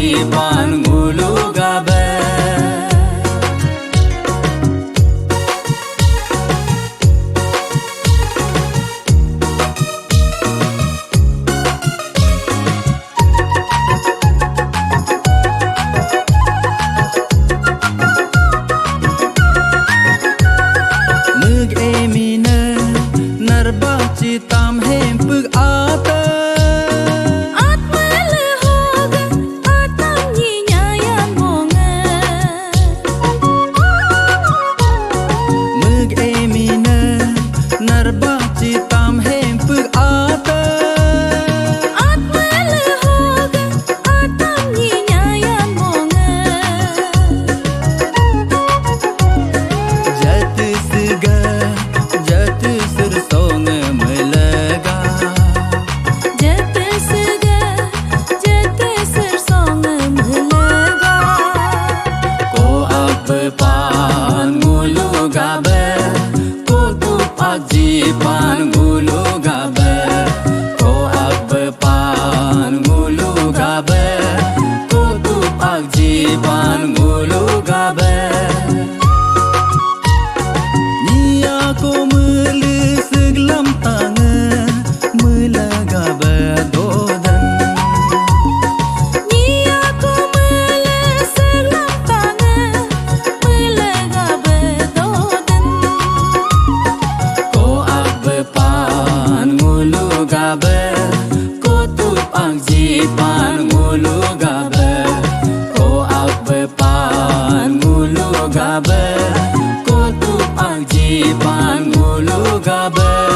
jipan ngulu gabe Mực emine narba citam hem pึกอาเตCitam hem pึกอาเตอัดเวลโหกอัดตัมยีญายันโมงจตสกะจตสรสงมลกาจตสกะจตสรสงมลกาโกอับปานงูลูกาเบko tu pajipan ngulu gabe ko abbe pan ngulu gabe ko tu pajipan ngulu gabe Nia ko mulu seglam tange mula gabe dodan Nia ko mulu seglam tange mula gabe dodan pan ngulu gabe ko tu jipan ngulu gabe ko abbe pan ngulu gabe ko tu jipan ngulu gabe